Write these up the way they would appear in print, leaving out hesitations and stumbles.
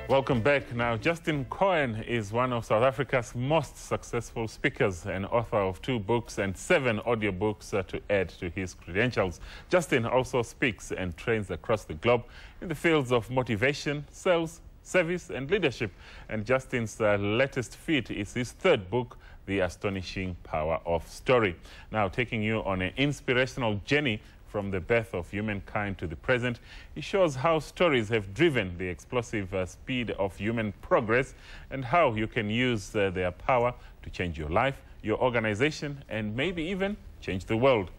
Welcome back. Now, Justin Cohen is one of South Africa's most successful speakers and author of 2 books and 7 audiobooks to add to his credentials. Justin also speaks and trains across the globe in the fields of motivation, sales, service and leadership. And Justin's latest feat is his 3rd book, The Astonishing Power of Story. Now, taking you on an inspirational journey from the birth of humankind to the present, he shows how stories have driven the explosive speed of human progress and how you can use their power to change your life, your organization, and maybe even change the world.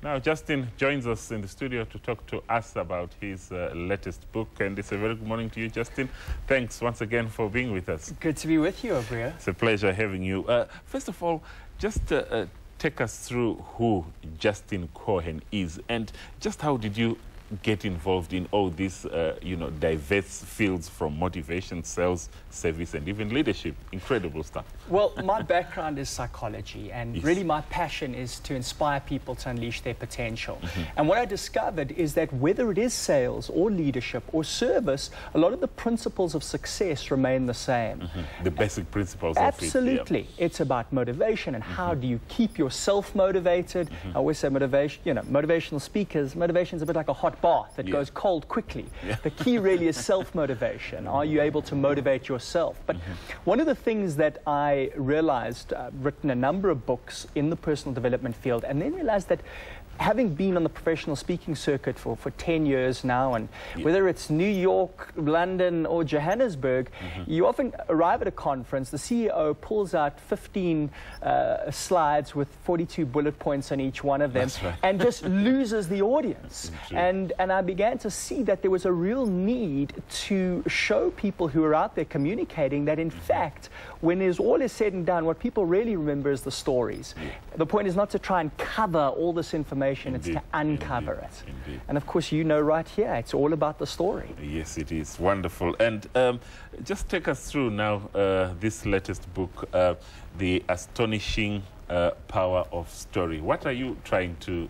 Now, Justin joins us in the studio to talk to us about his latest book. And it's a very good morning to you, Justin. Thanks once again for being with us. Good to be with you, Obria. It's a pleasure having you. First of all, just take us through who Justin Cohen is and just how did you get involved in all these, diverse fields from motivation, sales, service, and even leadership. Incredible stuff. Well, my background is psychology, and yes, really my passion is to inspire people to unleash their potential. And what I discovered is that whether it is sales or leadership or service, a lot of the principles of success remain the same. The basic principles Absolutely. of it. Yeah. It's about motivation and how do you keep yourself motivated. I always say motivation, motivational speakers, motivation is a bit like a hot bath. It goes cold quickly. The key really is self-motivation. Are you able to motivate yourself? But one of the things that I realized, I've written a number of books in the personal development field, and then realized that having been on the professional speaking circuit for 10 years now, and whether it's New York, London, or Johannesburg, you often arrive at a conference, the CEO pulls out 15 slides with 42 bullet points on each one of them, and just loses the audience. And I began to see that there was a real need to show people who are out there communicating that, in fact, when all is said and done, what people really remember is the stories. The point is not to try and cover all this information, it's to uncover it. And of course, right here, it's all about the story. Yes, it is. Wonderful. And just take us through now this latest book, The Astonishing Power of Story. What are you trying to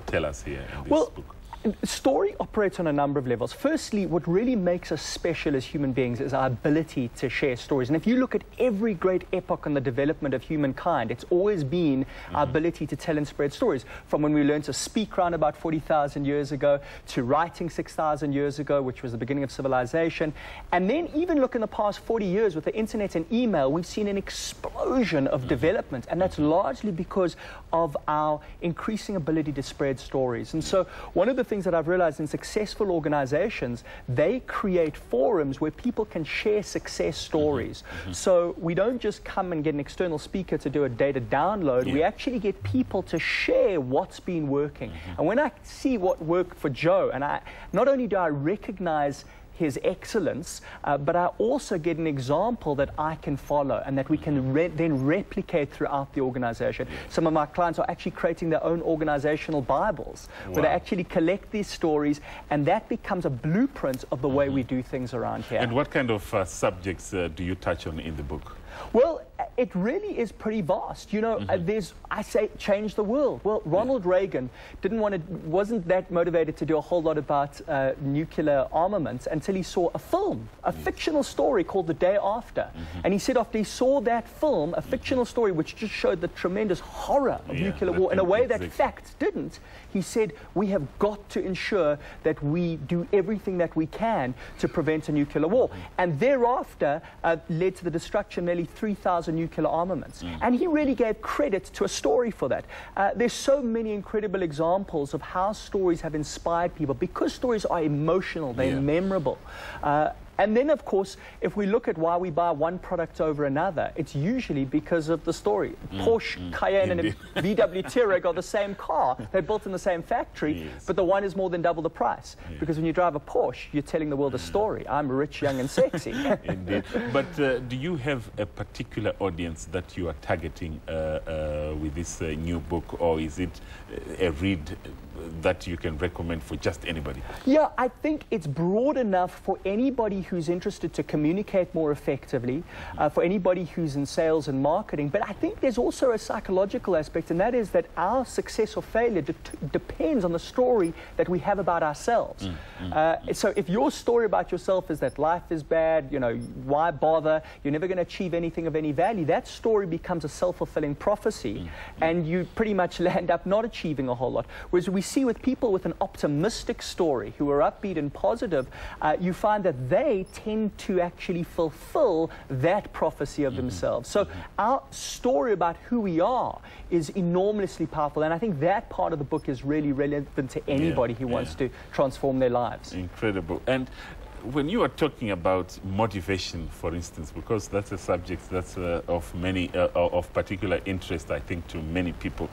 tell us here in this book? Story operates on a number of levels. Firstly, what really makes us special as human beings is our ability to share stories. And if you look at every great epoch in the development of humankind, it's always been our ability to tell and spread stories. From when we learned to speak around about 40,000 years ago, to writing 6,000 years ago, which was the beginning of civilization. And then even look in the past 40 years with the internet and email, we've seen an explosion of development. And that's largely because of our increasing ability to spread stories. And so one of the things that I've realized in successful organizations, they create forums where people can share success stories. So we don't just come and get an external speaker to do a data download, we actually get people to share what's been working. And when I see what worked for Joe, and not only do I recognize his excellence, but I also get an example that I can follow and that we can then replicate throughout the organization. Some of my clients are actually creating their own organizational Bibles where they actually collect these stories, and that becomes a blueprint of the way we do things around here. And what kind of subjects do you touch on in the book? Well, it really is pretty vast. I say change the world. Well, Ronald Reagan wasn't that motivated to do a whole lot about nuclear armaments until he saw a film, a fictional story called The Day After. And he said after he saw that film, a fictional story which just showed the tremendous horror of nuclear war in a way that facts didn't, he said, we have got to ensure that we do everything that we can to prevent a nuclear war. And thereafter led to the destruction of nearly 3,000 nuclear armaments. And he really gave credit to a story for that. There's so many incredible examples of how stories have inspired people because stories are emotional, they're memorable. And then, of course, if we look at why we buy one product over another, it's usually because of the story. Porsche Cayenne and a VW Touareg are the same car. They're built in the same factory, but the one is more than double the price. Because when you drive a Porsche, you're telling the world a story. I'm rich, young, and sexy. Indeed. But do you have a particular audience that you are targeting with this new book, or is it a read that you can recommend for just anybody? Yeah, I think it's broad enough for anybody who's interested to communicate more effectively, for anybody who's in sales and marketing. But I think there's also a psychological aspect, and that is that our success or failure depends on the story that we have about ourselves. So if your story about yourself is that life is bad, you know, why bother, you're never going to achieve anything of any value, that story becomes a self-fulfilling prophecy, and you pretty much land up not achieving a whole lot. Whereas we see with people with an optimistic story, who are upbeat and positive, you find that they tend to actually fulfill that prophecy of themselves. So our story about who we are is enormously powerful, and I think that part of the book is really relevant to anybody who wants to transform their lives. Incredible. And when you are talking about motivation, for instance, because that's a subject that's of particular interest, I think, to many people.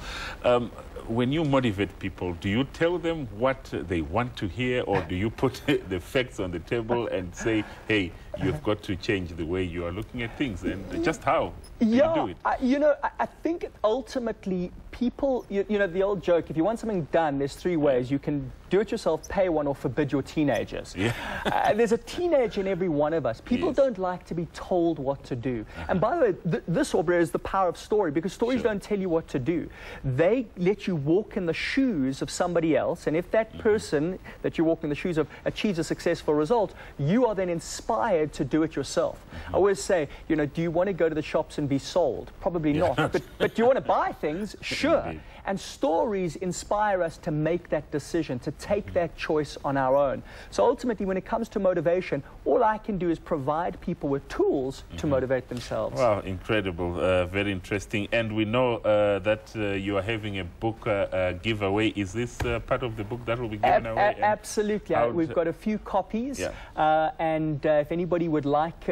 When you motivate people, do you tell them what they want to hear, or do you put the facts on the table and say, hey, you've got to change the way you are looking at things, and just how do you do it? You know, I think ultimately people, you know, the old joke, if you want something done, there's three ways. You can do it yourself, pay one, or forbid your teenagers. There's a teenager in every one of us. People don't like to be told what to do. And by the way, this, Aubrey, is the power of story, because stories don't tell you what to do. They let you walk in the shoes of somebody else, and if that person that you walk in the shoes of achieves a successful result, you are then inspired to do it yourself. I always say, you know, do you want to go to the shops and be sold? Probably not. But do you want to buy things? Sure. Indeed. And stories inspire us to make that decision, to take that choice on our own. So ultimately, when it comes to motivation, all I can do is provide people with tools to motivate themselves. Wow, incredible, very interesting. And we know that you are having a book giveaway. Is this part of the book that will be given away? Absolutely. We've got a few copies, and if anybody would like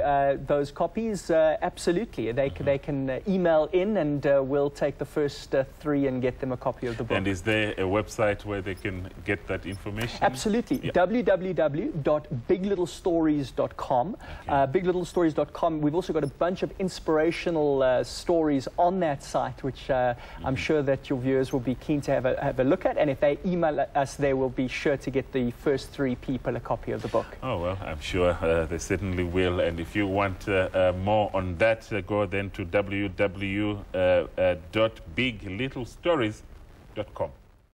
those copies, absolutely. They can email in, and we'll take the first 3 and get them a copy of the book. And is there a website where they can get that information? Absolutely. www.biglittlestories.com. Biglittlestories.com. We've also got a bunch of inspirational stories on that site, which I'm sure that your viewers will be keen to have a look at. And if they email us, they will be sure to get the first 3 people a copy of the book. Oh, well, I'm sure they certainly will. And if you want more on that, go then to www.biglittlestories.com.